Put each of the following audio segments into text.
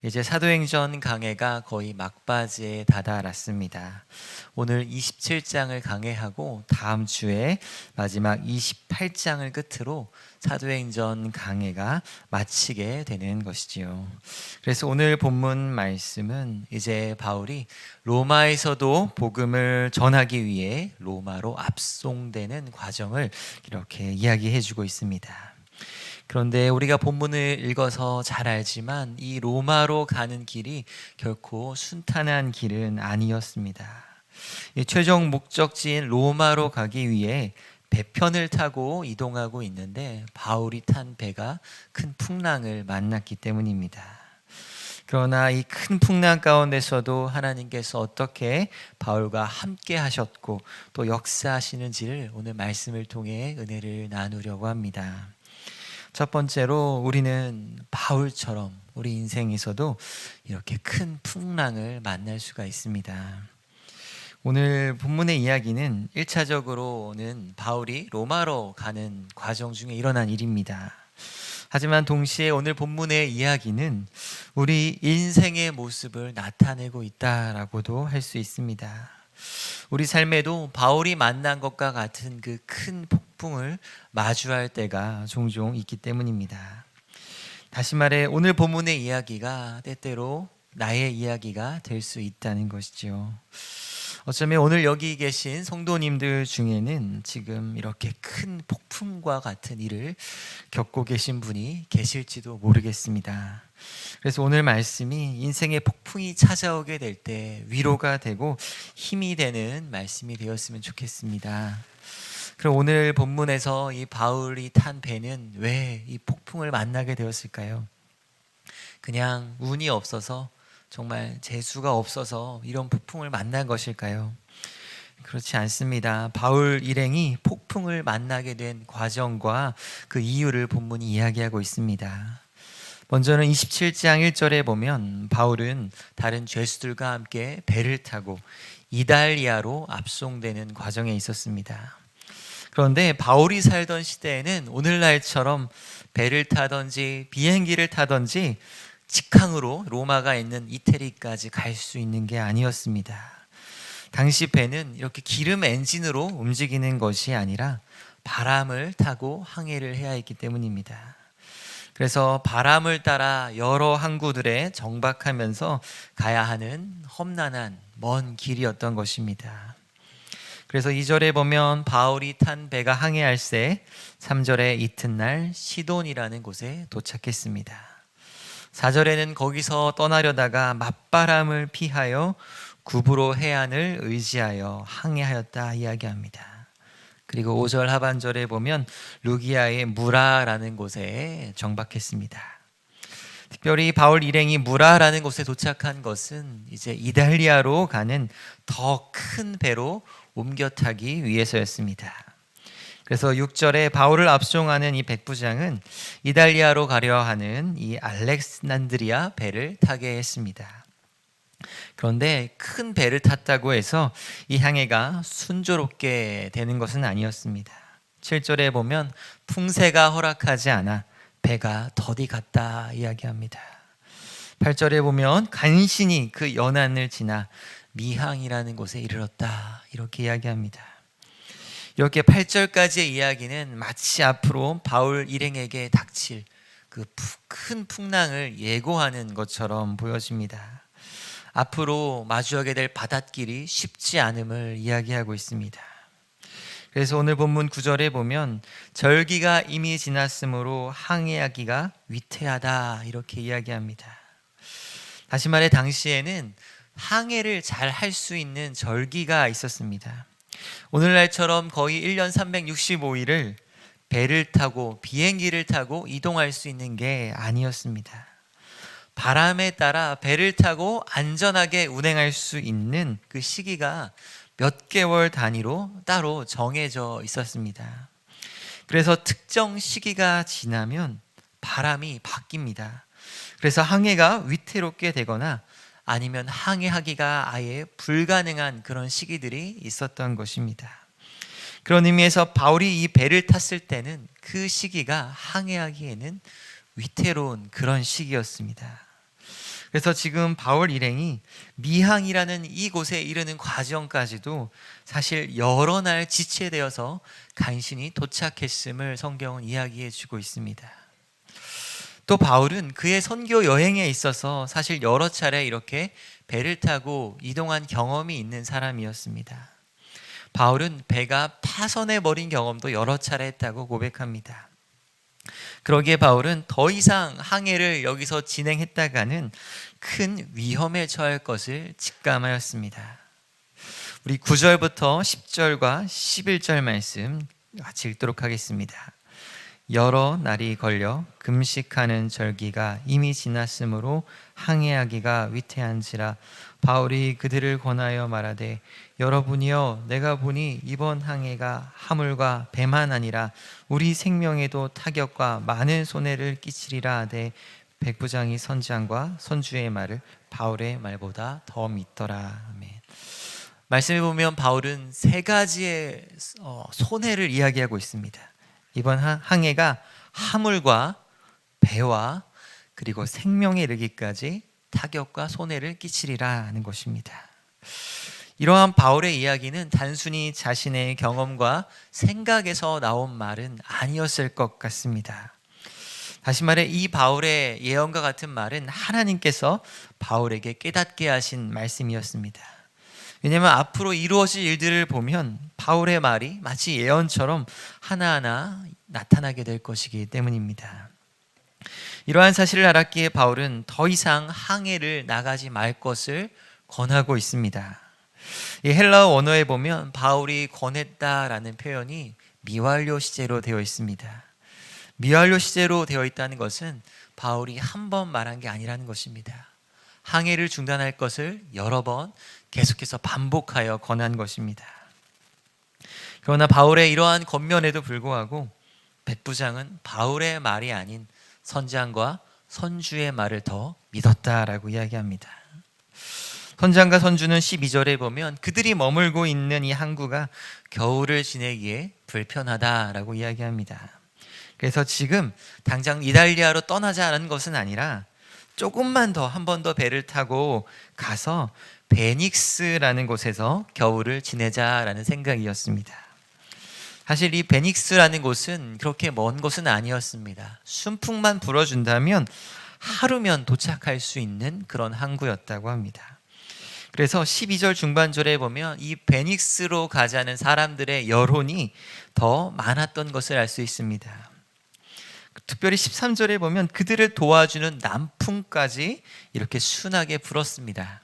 이제 사도행전 강해가 거의 막바지에 다다랐습니다. 오늘 27장을 강해하고 다음 주에 마지막 28장을 끝으로 사도행전 강해가 마치게 되는 것이지요. 그래서 오늘 본문 말씀은 이제 바울이 로마에서도 복음을 전하기 위해 로마로 압송되는 과정을 이렇게 이야기해 주고 있습니다. 그런데 우리가 본문을 읽어서 잘 알지만 이 로마로 가는 길이 결코 순탄한 길은 아니었습니다. 이 최종 목적지인 로마로 가기 위해 배편을 타고 이동하고 있는데 바울이 탄 배가 큰 풍랑을 만났기 때문입니다. 그러나 이 큰 풍랑 가운데서도 하나님께서 어떻게 바울과 함께 하셨고 또 역사하시는지를 오늘 말씀을 통해 은혜를 나누려고 합니다. 첫 번째로 우리는 바울처럼 우리 인생에서도 이렇게 큰 풍랑을 만날 수가 있습니다. 오늘 본문의 이야기는 1차적으로는 바울이 로마로 가는 과정 중에 일어난 일입니다. 하지만 동시에 오늘 본문의 이야기는 우리 인생의 모습을 나타내고 있다라고도 할 수 있습니다. 우리 삶에도 바울이 만난 것과 같은 그 큰 폭풍을 마주할 때가 종종 있기 때문입니다. 다시 말해 오늘 본문의 이야기가 때때로 나의 이야기가 될 수 있다는 것이죠. 어쩌면 오늘 여기 계신 성도님들 중에는 지금 이렇게 큰 폭풍과 같은 일을 겪고 계신 분이 계실지도 모르겠습니다. 그래서 오늘 말씀이 인생의 폭풍이 찾아오게 될 때 위로가 되고 힘이 되는 말씀이 되었으면 좋겠습니다. 그럼 오늘 본문에서 이 바울이 탄 배는 왜 이 폭풍을 만나게 되었을까요? 그냥 운이 없어서, 정말 재수가 없어서 이런 폭풍을 만난 것일까요? 그렇지 않습니다. 바울 일행이 폭풍을 만나게 된 과정과 그 이유를 본문이 이야기하고 있습니다. 먼저는 27장 1절에 보면 바울은 다른 죄수들과 함께 배를 타고 이달리아로 압송되는 과정에 있었습니다. 그런데 바울이 살던 시대에는 오늘날처럼 배를 타든지 비행기를 타든지 직항으로 로마가 있는 이태리까지 갈 수 있는 게 아니었습니다. 당시 배는 이렇게 기름 엔진으로 움직이는 것이 아니라 바람을 타고 항해를 해야 했기 때문입니다. 그래서 바람을 따라 여러 항구들에 정박하면서 가야 하는 험난한 먼 길이었던 것입니다. 그래서 2절에 보면 바울이 탄 배가 항해할 새 3절에 이튿날 시돈이라는 곳에 도착했습니다. 4절에는 거기서 떠나려다가 맞바람을 피하여 구브로 해안을 의지하여 항해하였다 이야기합니다. 그리고 5절 하반절에 보면 루기아의 무라라는 곳에 정박했습니다. 특별히 바울 일행이 무라라는 곳에 도착한 것은 이제 이달리아로 가는 더 큰 배로 옮겨 타기 위해서였습니다. 그래서 6절에 바울을 압송하는 이 백부장은 이달리아로 가려 하는 이 알렉산드리아 배를 타게 했습니다. 그런데 큰 배를 탔다고 해서 이 항해가 순조롭게 되는 것은 아니었습니다. 7절에 보면 풍세가 허락하지 않아 배가 더디 갔다 이야기합니다. 8절에 보면 간신히 그 연안을 지나 미항이라는 곳에 이르렀다 이렇게 이야기합니다. 이렇게 8절까지의 이야기는 마치 앞으로 바울 일행에게 닥칠 그 큰 풍랑을 예고하는 것처럼 보여집니다. 앞으로 마주하게 될 바닷길이 쉽지 않음을 이야기하고 있습니다. 그래서 오늘 본문 9절에 보면 절기가 이미 지났으므로 항해하기가 위태하다 이렇게 이야기합니다. 다시 말해 당시에는 항해를 잘 할 수 있는 절기가 있었습니다. 오늘날처럼 거의 1년 365일을 배를 타고 비행기를 타고 이동할 수 있는 게 아니었습니다. 바람에 따라 배를 타고 안전하게 운행할 수 있는 그 시기가 몇 개월 단위로 따로 정해져 있었습니다. 그래서 특정 시기가 지나면 바람이 바뀝니다. 그래서 항해가 위태롭게 되거나 아니면 항해하기가 아예 불가능한 그런 시기들이 있었던 것입니다. 그런 의미에서 바울이 이 배를 탔을 때는 그 시기가 항해하기에는 위태로운 그런 시기였습니다. 그래서 지금 바울 일행이 미항이라는 이곳에 이르는 과정까지도 사실 여러 날 지체되어서 간신히 도착했음을 성경은 이야기해 주고 있습니다. 또 바울은 그의 선교 여행에 있어서 사실 여러 차례 이렇게 배를 타고 이동한 경험이 있는 사람이었습니다. 바울은 배가 파선해 버린 경험도 여러 차례 했다고 고백합니다. 그러기에 바울은 더 이상 항해를 여기서 진행했다가는 큰 위험에 처할 것을 직감하였습니다. 우리 9절부터 10절과 11절 말씀 같이 읽도록 하겠습니다. 여러 날이 걸려 금식하는 절기가 이미 지났으므로 항해하기가 위태한지라 바울이 그들을 권하여 말하되 여러분이여 내가 보니 이번 항해가 화물과 배만 아니라 우리 생명에도 타격과 많은 손해를 끼치리라 하되 백부장이 선지장과 선주의 말을 바울의 말보다 더 믿더라. 아멘. 말씀해 보면 바울은 세 가지의 손해를 이야기하고 있습니다. 이번 항해가 화물과 배와 그리고 생명에 이르기까지 타격과 손해를 끼치리라 하는 것입니다. 이러한 바울의 이야기는 단순히 자신의 경험과 생각에서 나온 말은 아니었을 것 같습니다. 다시 말해 이 바울의 예언과 같은 말은 하나님께서 바울에게 깨닫게 하신 말씀이었습니다. 왜냐하면 앞으로 이루어질 일들을 보면 바울의 말이 마치 예언처럼 하나하나 나타나게 될 것이기 때문입니다. 이러한 사실을 알았기에 바울은 더 이상 항해를 나가지 말 것을 권하고 있습니다. 이 헬라어 원어에 보면 바울이 권했다라는 표현이 미완료 시제로 되어 있습니다. 미완료 시제로 되어 있다는 것은 바울이 한 번 말한 게 아니라는 것입니다. 항해를 중단할 것을 여러 번 계속해서 반복하여 권한 것입니다. 그러나 바울의 이러한 권면에도 불구하고 백부장은 바울의 말이 아닌 선장과 선주의 말을 더 믿었다라고 이야기합니다. 선장과 선주는 12절에 보면 그들이 머물고 있는 이 항구가 겨울을 지내기에 불편하다라고 이야기합니다. 그래서 지금 당장 이달리아로 떠나자는 것은 아니라 조금만 더 한 번 더 배를 타고 가서 베닉스라는 곳에서 겨울을 지내자라는 생각이었습니다. 사실 이 베닉스라는 곳은 그렇게 먼 곳은 아니었습니다. 순풍만 불어준다면 하루면 도착할 수 있는 그런 항구였다고 합니다. 그래서 12절 중반절에 보면 이 베닉스로 가자는 사람들의 여론이 더 많았던 것을 알 수 있습니다. 특별히 13절에 보면 그들을 도와주는 남풍까지 이렇게 순하게 불었습니다.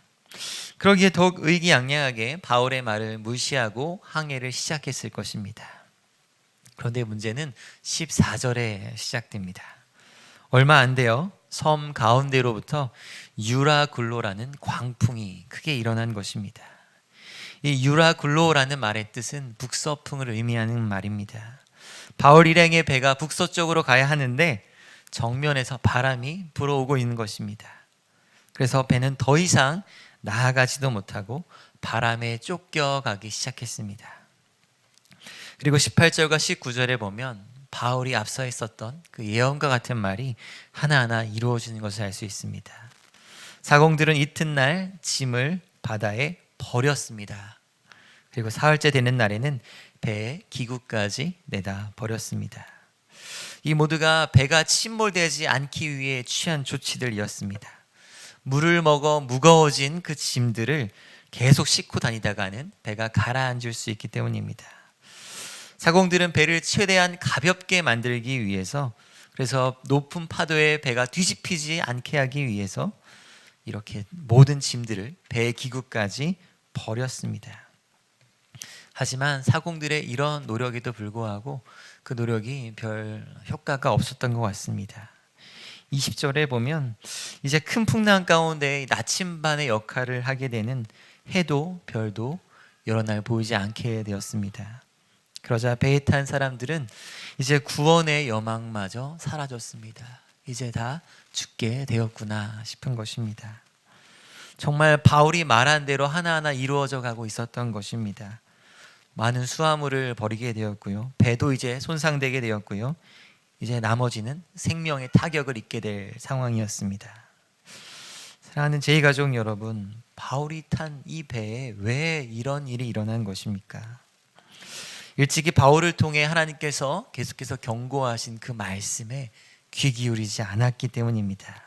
그러기에 더욱 의기양양하게 바울의 말을 무시하고 항해를 시작했을 것입니다. 그런데 문제는 14절에 시작됩니다. 얼마 안 돼요. 섬 가운데로부터 유라굴로라는 광풍이 크게 일어난 것입니다. 이 유라굴로라는 말의 뜻은 북서풍을 의미하는 말입니다. 바울 일행의 배가 북서쪽으로 가야 하는데 정면에서 바람이 불어오고 있는 것입니다. 그래서 배는 더 이상 나아가지도 못하고 바람에 쫓겨가기 시작했습니다. 그리고 18절과 19절에 보면 바울이 앞서 했었던 그 예언과 같은 말이 하나하나 이루어지는 것을 알 수 있습니다. 사공들은 이튿날 짐을 바다에 버렸습니다. 그리고 사흘째 되는 날에는 배의 기구까지 내다 버렸습니다. 이 모두가 배가 침몰되지 않기 위해 취한 조치들이었습니다. 물을 먹어 무거워진 그 짐들을 계속 싣고 다니다가는 배가 가라앉을 수 있기 때문입니다. 사공들은 배를 최대한 가볍게 만들기 위해서, 그래서 높은 파도에 배가 뒤집히지 않게 하기 위해서 이렇게 모든 짐들을 배의 기구까지 버렸습니다. 하지만 사공들의 이런 노력에도 불구하고 그 노력이 별 효과가 없었던 것 같습니다. 20절에 보면 이제 큰 풍랑 가운데 나침반의 역할을 하게 되는 해도 별도 여러 날 보이지 않게 되었습니다. 그러자 배에 탄 사람들은 이제 구원의 여망마저 사라졌습니다. 이제 다 죽게 되었구나 싶은 것입니다. 정말 바울이 말한 대로 하나하나 이루어져 가고 있었던 것입니다. 많은 수화물을 버리게 되었고요. 배도 이제 손상되게 되었고요. 이제 나머지는 생명의 타격을 입게 될 상황이었습니다. 사랑하는 제2가족 여러분, 바울이 탄 이 배에 왜 이런 일이 일어난 것입니까? 일찍이 바울을 통해 하나님께서 계속해서 경고하신 그 말씀에 귀 기울이지 않았기 때문입니다.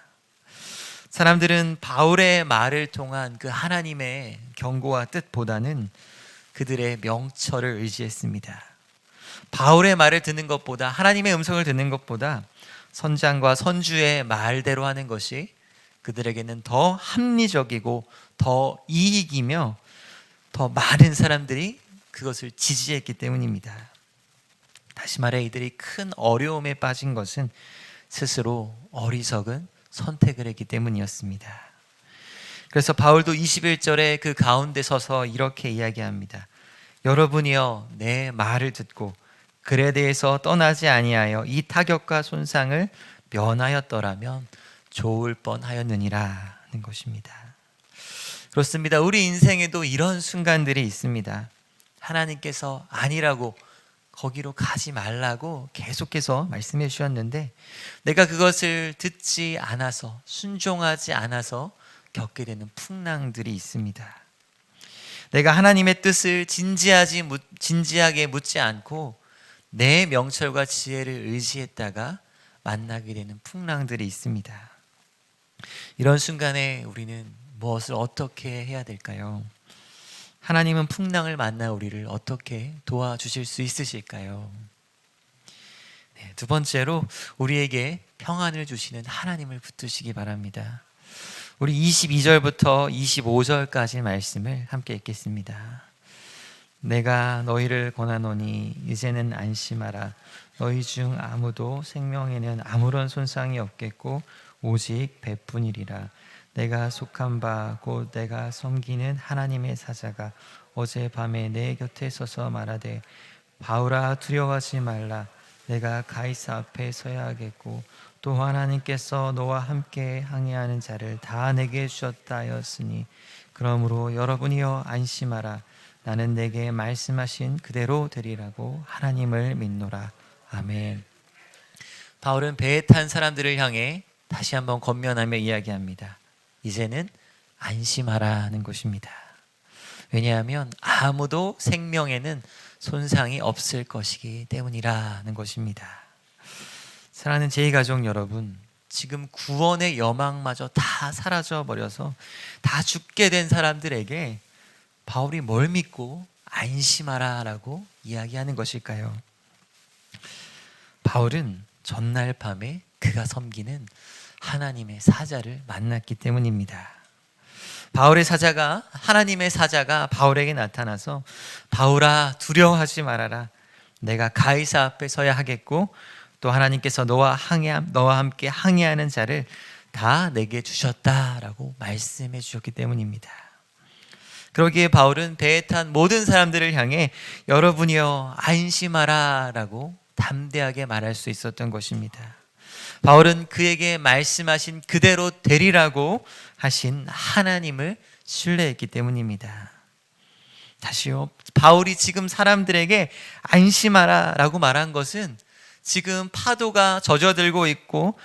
사람들은 바울의 말을 통한 그 하나님의 경고와 뜻보다는 그들의 명철을 의지했습니다. 바울의 말을 듣는 것보다, 하나님의 음성을 듣는 것보다 선장과 선주의 말대로 하는 것이 그들에게는 더 합리적이고 더 이익이며 더 많은 사람들이 그것을 지지했기 때문입니다. 다시 말해 이들이 큰 어려움에 빠진 것은 스스로 어리석은 선택을 했기 때문이었습니다. 그래서 바울도 21절에 그 가운데 서서 이렇게 이야기합니다. 여러분이여 내 말을 듣고 글에 대해서 떠나지 아니하여 이 타격과 손상을 면하였더라면 좋을 뻔하였느니라는 것입니다. 그렇습니다. 우리 인생에도 이런 순간들이 있습니다. 하나님께서 아니라고, 거기로 가지 말라고 계속해서 말씀해 주셨는데 내가 그것을 듣지 않아서, 순종하지 않아서 겪게 되는 풍랑들이 있습니다. 내가 하나님의 뜻을 진지하게 묻지 않고 내 명철과 지혜를 의지했다가 만나게 되는 풍랑들이 있습니다. 이런 순간에 우리는 무엇을 어떻게 해야 될까요? 하나님은 풍랑을 만나 우리를 어떻게 도와주실 수 있으실까요? 네, 두 번째로 우리에게 평안을 주시는 하나님을 붙드시기 바랍니다. 우리 22절부터 25절까지 말씀을 함께 읽겠습니다. 내가 너희를 권하노니 이제는 안심하라. 너희 중 아무도 생명에는 아무런 손상이 없겠고 오직 배뿐이리라. 내가 속한 바 곧 내가 섬기는 하나님의 사자가 어젯밤에 내 곁에 서서 말하되 바울아 두려워하지 말라. 내가 가이사 앞에 서야 하겠고 또 하나님께서 너와 함께 항해하는 자를 다 내게 주셨다 하였으니 그러므로 여러분이여 안심하라. 나는 내게 말씀하신 그대로 되리라고 하나님을 믿노라. 아멘. 바울은 배에 탄 사람들을 향해 다시 한번 권면하며 이야기합니다. 이제는 안심하라는 것입니다. 왜냐하면 아무도 생명에는 손상이 없을 것이기 때문이라는 것입니다. 사랑하는 제2가족 여러분, 지금 구원의 여망마저 다 사라져버려서 다 죽게 된 사람들에게 바울이 뭘 믿고 안심하라라고 이야기하는 것일까요? 바울은 전날 밤에 그가 섬기는 하나님의 사자를 만났기 때문입니다. 하나님의 사자가 바울에게 나타나서 바울아 두려워하지 말아라. 내가 가이사 앞에 서야 하겠고 또 하나님께서 너와 함께 항해하는 자를 다 내게 주셨다라고 말씀해 주셨기 때문입니다. 그러기에 바울은 배에 탄 모든 사람들을 향해 여러분이여 안심하라 라고 담대하게 말할 수 있었던 것입니다. 바울은 그에게 말씀하신 그대로 되리라고 하신 하나님을 신뢰했기 때문입니다. 다시요, 바울이 지금 사람들에게 안심하라 라고 말한 것은 지금 파도가 젖어들고 있고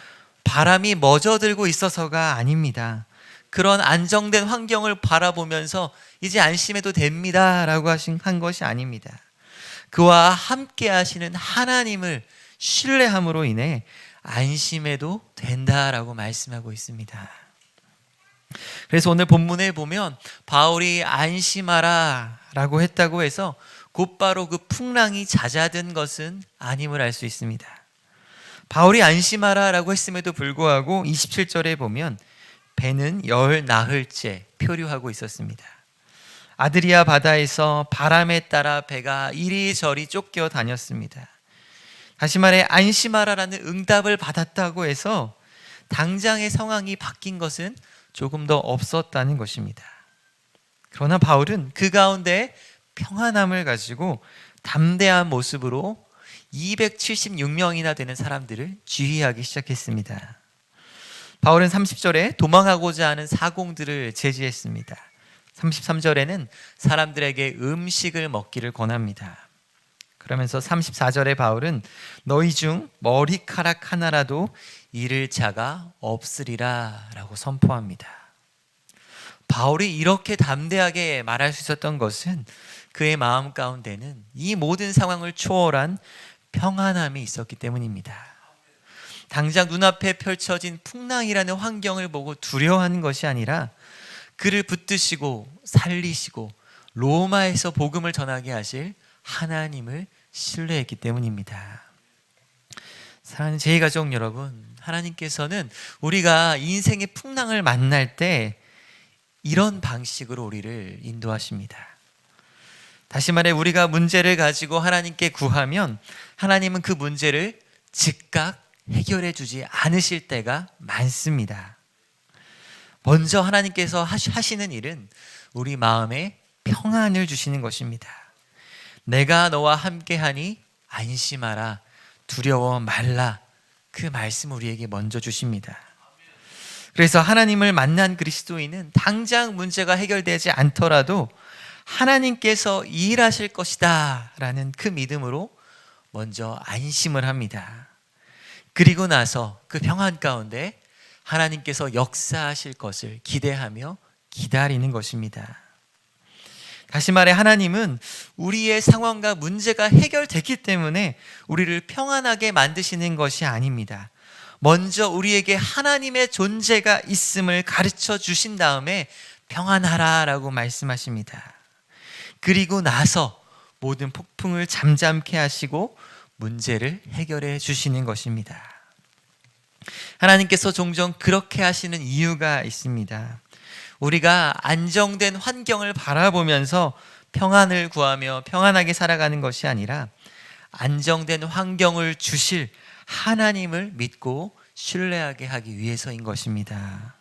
바람이 멎어들고 있어서가 아닙니다. 그런 안정된 환경을 바라보면서 이제 안심해도 됩니다 라고 한 것이 아닙니다. 그와 함께 하시는 하나님을 신뢰함으로 인해 안심해도 된다라고 말씀하고 있습니다. 그래서 오늘 본문에 보면 바울이 안심하라 라고 했다고 해서 곧바로 그 풍랑이 잦아든 것은 아님을 알 수 있습니다. 바울이 안심하라 라고 했음에도 불구하고 27절에 보면 배는 열 나흘째 표류하고 있었습니다. 아드리아 바다에서 바람에 따라 배가 이리저리 쫓겨 다녔습니다. 다시 말해 안심하라라는 응답을 받았다고 해서 당장의 상황이 바뀐 것은 조금 더 없었다는 것입니다. 그러나 바울은 그 가운데 평안함을 가지고 담대한 모습으로 276명이나 되는 사람들을 지휘하기 시작했습니다. 바울은 30절에 도망하고자 하는 사공들을 제지했습니다. 33절에는 사람들에게 음식을 먹기를 권합니다. 그러면서 34절에 바울은 너희 중 머리카락 하나라도 잃을 자가 없으리라 라고 선포합니다. 바울이 이렇게 담대하게 말할 수 있었던 것은 그의 마음 가운데는 이 모든 상황을 초월한 평안함이 있었기 때문입니다. 당장 눈앞에 펼쳐진 풍랑이라는 환경을 보고 두려워하는 것이 아니라 그를 붙드시고 살리시고 로마에서 복음을 전하게 하실 하나님을 신뢰했기 때문입니다. 사랑하는 제2가족 여러분, 하나님께서는 우리가 인생의 풍랑을 만날 때 이런 방식으로 우리를 인도하십니다. 다시 말해 우리가 문제를 가지고 하나님께 구하면 하나님은 그 문제를 즉각 해결해 주지 않으실 때가 많습니다. 먼저 하나님께서 하시는 일은 우리 마음에 평안을 주시는 것입니다. 내가 너와 함께하니 안심하라, 두려워 말라, 그 말씀 우리에게 먼저 주십니다. 그래서 하나님을 만난 그리스도인은 당장 문제가 해결되지 않더라도 하나님께서 일하실 것이다 라는 그 믿음으로 먼저 안심을 합니다. 그리고 나서 그 평안 가운데 하나님께서 역사하실 것을 기대하며 기다리는 것입니다. 다시 말해 하나님은 우리의 상황과 문제가 해결됐기 때문에 우리를 평안하게 만드시는 것이 아닙니다. 먼저 우리에게 하나님의 존재가 있음을 가르쳐 주신 다음에 평안하라 라고 말씀하십니다. 그리고 나서 모든 폭풍을 잠잠케 하시고 문제를 해결해 주시는 것입니다. 하나님께서 종종 그렇게 하시는 이유가 있습니다. 우리가 안정된 환경을 바라보면서 평안을 구하며 평안하게 살아가는 것이 아니라 안정된 환경을 주실 하나님을 믿고 신뢰하게 하기 위해서인 것입니다.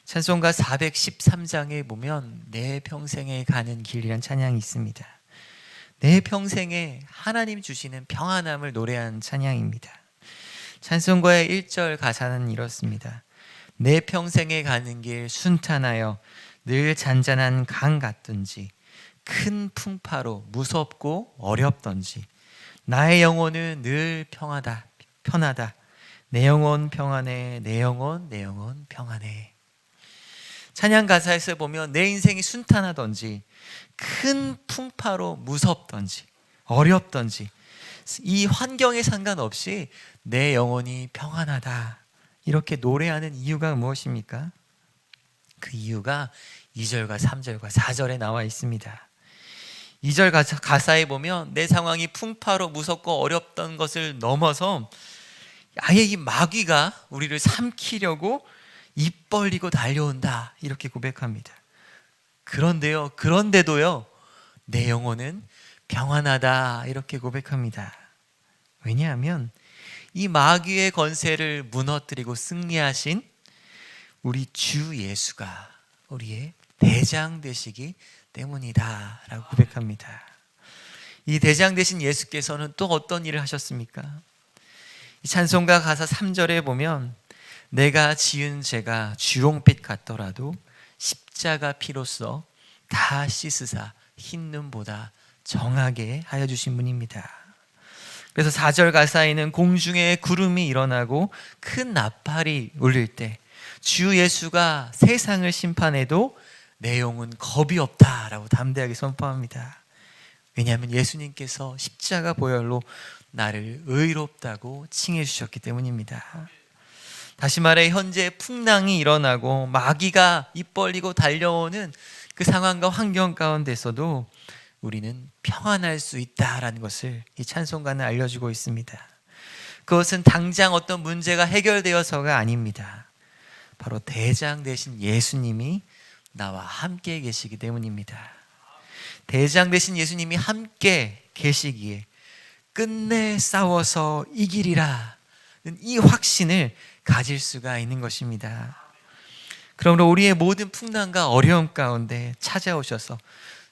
찬송가 413장에 보면 내 평생에 가는 길이란 찬양이 있습니다. 내 평생에 하나님 주시는 평안함을 노래한 찬양입니다. 찬송가의 1절 가사는 이렇습니다. 내 평생에 가는 길 순탄하여 늘 잔잔한 강 같든지 큰 풍파로 무섭고 어렵던지 나의 영혼은 늘 편하다. 내 영혼 평안해, 내 영혼 평안해. 찬양 가사에서 보면 내 인생이 순탄하던지 큰 풍파로 무섭던지 어렵던지 이 환경에 상관없이 내 영혼이 평안하다 이렇게 노래하는 이유가 무엇입니까? 그 이유가 2절과 3절과 4절에 나와 있습니다. 2절 가사에 보면 내 상황이 풍파로 무섭고 어렵던 것을 넘어서 아예 이 마귀가 우리를 삼키려고 입 벌리고 달려온다 이렇게 고백합니다. 그런데도요 내 영혼은 평안하다 이렇게 고백합니다. 왜냐하면 이 마귀의 권세를 무너뜨리고 승리하신 우리 주 예수가 우리의 대장 되시기 때문이다 라고 고백합니다. 이 대장 되신 예수께서는 또 어떤 일을 하셨습니까? 이 찬송가 가사 3절에 보면 내가 지은 죄가 주홍빛 같더라도 십자가 피로써 다 씻으사 흰 눈보다 정하게 하여 주신 분입니다. 그래서 4절 가사에는 공중에 구름이 일어나고 큰 나팔이 울릴 때 주 예수가 세상을 심판해도 내 영은 겁이 없다라고 담대하게 선포합니다. 왜냐하면 예수님께서 십자가 보혈로 나를 의롭다고 칭해 주셨기 때문입니다. 다시 말해 현재 풍랑이 일어나고 마귀가 입 벌리고 달려오는 그 상황과 환경 가운데서도 우리는 평안할 수 있다라는 것을 이 찬송가는 알려주고 있습니다. 그것은 당장 어떤 문제가 해결되어서가 아닙니다. 바로 대장 되신 예수님이 나와 함께 계시기 때문입니다. 대장 되신 예수님이 함께 계시기에 끝내 싸워서 이기리라 이 확신을 가질 수가 있는 것입니다. 그러므로 우리의 모든 풍랑과 어려움 가운데 찾아오셔서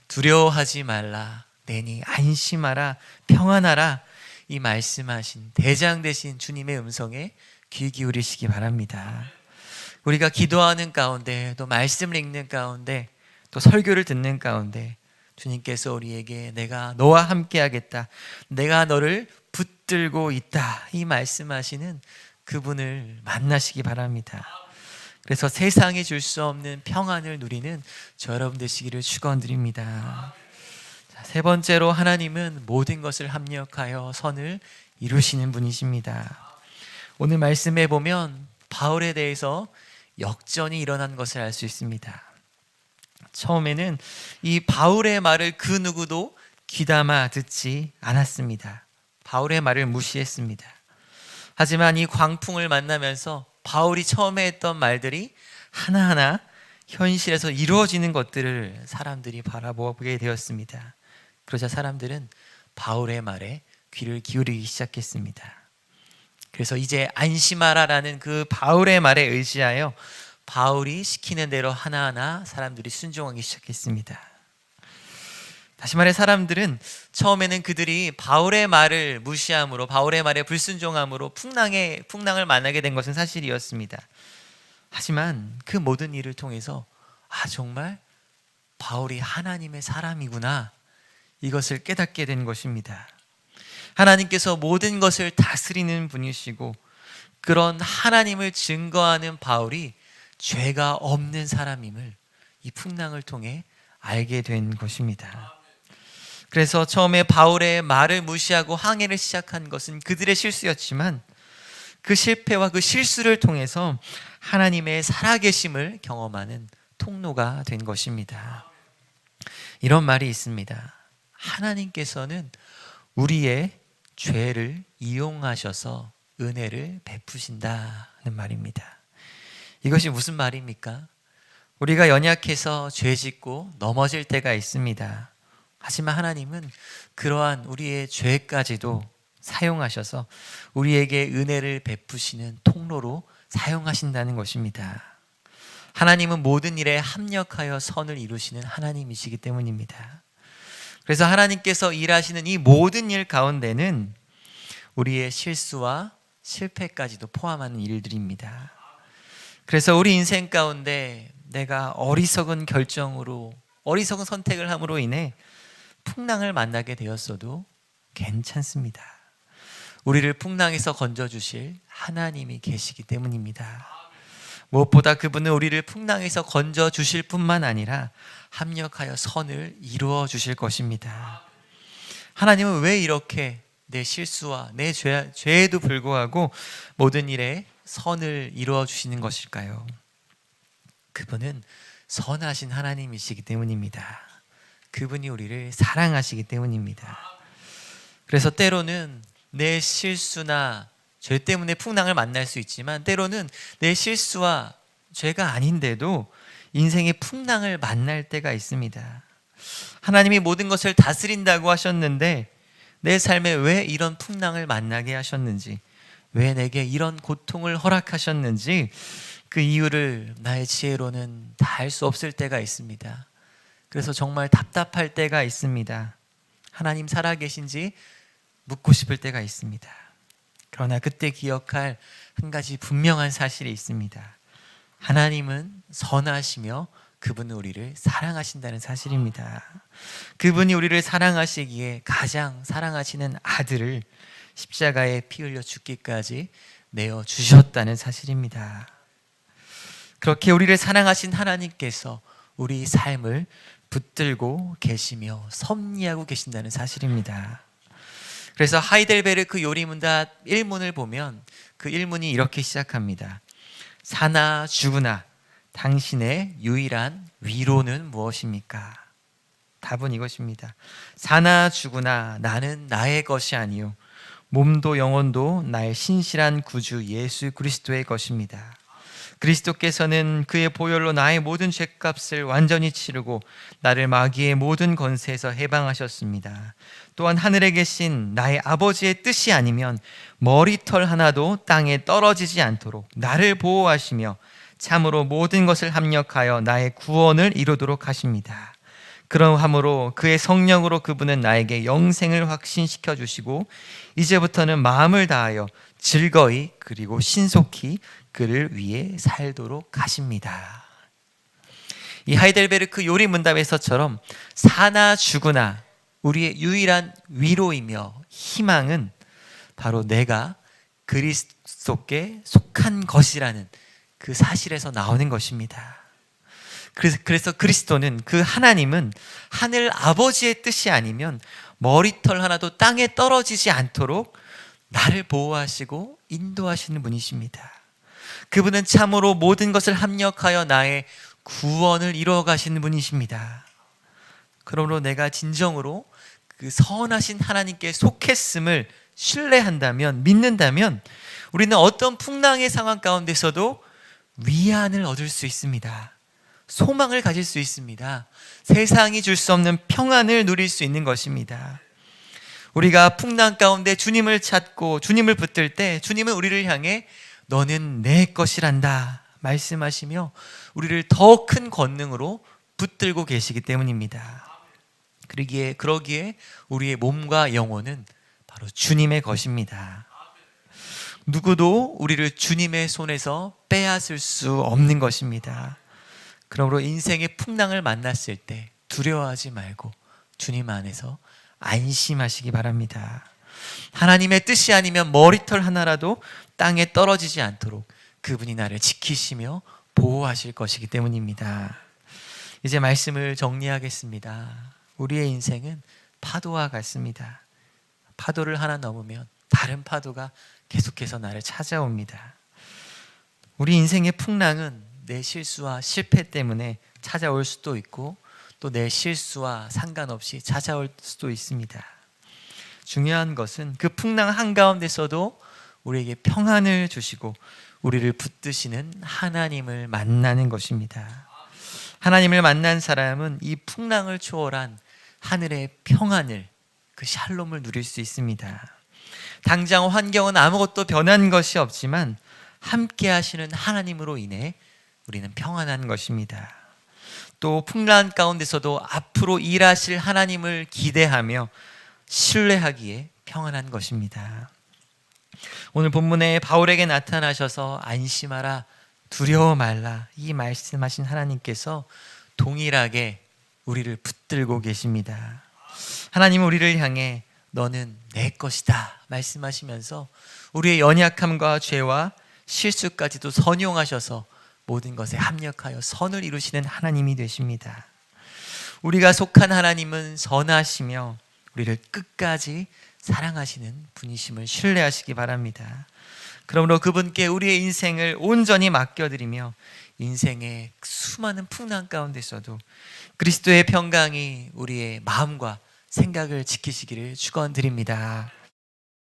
두려워하지 말라, 내니 안심하라, 평안하라 이 말씀하신 대장 되신 주님의 음성에 귀 기울이시기 바랍니다. 우리가 기도하는 가운데 또 말씀을 읽는 가운데 또 설교를 듣는 가운데 주님께서 우리에게 내가 너와 함께 하겠다, 내가 너를 붙들고 있다 이 말씀하시는 그분을 만나시기 바랍니다. 그래서 세상이 줄 수 없는 평안을 누리는 저 여러분 되시기를 축원드립니다. 자, 세 번째로 하나님은 모든 것을 합력하여 선을 이루시는 분이십니다. 오늘 말씀해 보면 바울에 대해서 역전이 일어난 것을 알 수 있습니다. 처음에는 이 바울의 말을 그 누구도 귀담아 듣지 않았습니다. 바울의 말을 무시했습니다. 하지만 이 광풍을 만나면서 바울이 처음에 했던 말들이 하나하나 현실에서 이루어지는 것들을 사람들이 바라보게 되었습니다. 그러자 사람들은 바울의 말에 귀를 기울이기 시작했습니다. 그래서 이제 안심하라라는 그 바울의 말에 의지하여 바울이 시키는 대로 하나하나 사람들이 순종하기 시작했습니다. 다시 말해 사람들은 처음에는 그들이 바울의 말을 무시함으로 바울의 말에 불순종함으로 풍랑을 만나게 된 것은 사실이었습니다. 하지만 그 모든 일을 통해서 정말 바울이 하나님의 사람이구나, 이것을 깨닫게 된 것입니다. 하나님께서 모든 것을 다스리는 분이시고 그런 하나님을 증거하는 바울이 죄가 없는 사람임을 이 풍랑을 통해 알게 된 것입니다. 그래서 처음에 바울의 말을 무시하고 항해를 시작한 것은 그들의 실수였지만 그 실패와 그 실수를 통해서 하나님의 살아계심을 경험하는 통로가 된 것입니다. 이런 말이 있습니다. 하나님께서는 우리의 죄를 이용하셔서 은혜를 베푸신다는 말입니다. 이것이 무슨 말입니까? 우리가 연약해서 죄 짓고 넘어질 때가 있습니다. 하지만 하나님은 그러한 우리의 죄까지도 사용하셔서 우리에게 은혜를 베푸시는 통로로 사용하신다는 것입니다. 하나님은 모든 일에 합력하여 선을 이루시는 하나님이시기 때문입니다. 그래서 하나님께서 일하시는 이 모든 일 가운데는 우리의 실수와 실패까지도 포함하는 일들입니다. 그래서 우리 인생 가운데 내가 어리석은 결정으로, 어리석은 선택을 함으로 인해 풍랑을 만나게 되었어도 괜찮습니다. 우리를 풍랑에서 건져주실 하나님이 계시기 때문입니다. 무엇보다 그분은 우리를 풍랑에서 건져주실 뿐만 아니라 합력하여 선을 이루어 주실 것입니다. 하나님은 왜 이렇게 내 실수와 내 죄에도 불구하고 모든 일에 선을 이루어 주시는 것일까요? 그분은 선하신 하나님이시기 때문입니다. 그분이 우리를 사랑하시기 때문입니다. 그래서 때로는 내 실수나 죄 때문에 풍랑을 만날 수 있지만 때로는 내 실수와 죄가 아닌데도 인생의 풍랑을 만날 때가 있습니다. 하나님이 모든 것을 다스린다고 하셨는데 내 삶에 왜 이런 풍랑을 만나게 하셨는지, 왜 내게 이런 고통을 허락하셨는지 그 이유를 나의 지혜로는 다 알 수 없을 때가 있습니다. 그래서 정말 답답할 때가 있습니다. 하나님 살아계신지 묻고 싶을 때가 있습니다. 그러나 그때 기억할 한 가지 분명한 사실이 있습니다. 하나님은 선하시며 그분은 우리를 사랑하신다는 사실입니다. 그분이 우리를 사랑하시기에 가장 사랑하시는 아들을 십자가에 피 흘려 죽기까지 내어 주셨다는 사실입니다. 그렇게 우리를 사랑하신 하나님께서 우리 삶을 붙들고 계시며 섭리하고 계신다는 사실입니다. 그래서 하이델베르크 요리문답 1문을 보면 그 1문이 이렇게 시작합니다. 사나 죽으나 당신의 유일한 위로는 무엇입니까? 답은 이것입니다. 사나 죽으나 나는 나의 것이 아니요 몸도 영혼도 나의 신실한 구주 예수 그리스도의 것입니다. 그리스도께서는 그의 보혈로 나의 모든 죄값을 완전히 치르고 나를 마귀의 모든 권세에서 해방하셨습니다. 또한 하늘에 계신 나의 아버지의 뜻이 아니면 머리털 하나도 땅에 떨어지지 않도록 나를 보호하시며 참으로 모든 것을 합력하여 나의 구원을 이루도록 하십니다. 그러함으로 그의 성령으로 그분은 나에게 영생을 확신시켜 주시고 이제부터는 마음을 다하여 즐거이 그리고 신속히 그를 위해 살도록 하십니다. 이 하이델베르크 요리 문답에서처럼 사나 죽으나 우리의 유일한 위로이며 희망은 바로 내가 그리스도께 속한 것이라는 그 사실에서 나오는 것입니다. 그래서 그리스도는, 그 하나님은 하늘 아버지의 뜻이 아니면 머리털 하나도 땅에 떨어지지 않도록 나를 보호하시고 인도하시는 분이십니다. 그분은 참으로 모든 것을 합력하여 나의 구원을 이루어 가시는 분이십니다. 그러므로 내가 진정으로 그 선하신 하나님께 속했음을 신뢰한다면, 믿는다면 우리는 어떤 풍랑의 상황 가운데서도 위안을 얻을 수 있습니다. 소망을 가질 수 있습니다. 세상이 줄 수 없는 평안을 누릴 수 있는 것입니다. 우리가 풍랑 가운데 주님을 찾고 주님을 붙들 때 주님은 우리를 향해 너는 내 것이란다 말씀하시며 우리를 더 큰 권능으로 붙들고 계시기 때문입니다. 그러기에 우리의 몸과 영혼은 바로 주님의 것입니다. 누구도 우리를 주님의 손에서 빼앗을 수 없는 것입니다. 그러므로 인생의 풍랑을 만났을 때 두려워하지 말고 주님 안에서 안심하시기 바랍니다. 하나님의 뜻이 아니면 머리털 하나라도 땅에 떨어지지 않도록 그분이 나를 지키시며 보호하실 것이기 때문입니다. 이제 말씀을 정리하겠습니다. 우리의 인생은 파도와 같습니다. 파도를 하나 넘으면 다른 파도가 계속해서 나를 찾아옵니다. 우리 인생의 풍랑은 내 실수와 실패 때문에 찾아올 수도 있고 또 내 실수와 상관없이 찾아올 수도 있습니다. 중요한 것은 그 풍랑 한가운데서도 우리에게 평안을 주시고 우리를 붙드시는 하나님을 만나는 것입니다. 하나님을 만난 사람은 이 풍랑을 초월한 하늘의 평안을, 그 샬롬을 누릴 수 있습니다. 당장 환경은 아무것도 변한 것이 없지만 함께 하시는 하나님으로 인해 우리는 평안한 것입니다. 또 풍랑 가운데서도 앞으로 일하실 하나님을 기대하며 신뢰하기에 평안한 것입니다. 오늘 본문에 바울에게 나타나셔서 안심하라, 두려워 말라 이 말씀하신 하나님께서 동일하게 우리를 붙들고 계십니다. 하나님은 우리를 향해 너는 내 것이다 말씀하시면서 우리의 연약함과 죄와 실수까지도 선용하셔서 모든 것에 합력하여 선을 이루시는 하나님이 되십니다. 우리가 속한 하나님은 선하시며 우리를 끝까지 사랑하시는 분이심을 신뢰하시기 바랍니다. 그러므로 그분께 우리의 인생을 온전히 맡겨드리며 인생의 수많은 풍랑 가운데서도 그리스도의 평강이 우리의 마음과 생각을 지키시기를 축원드립니다.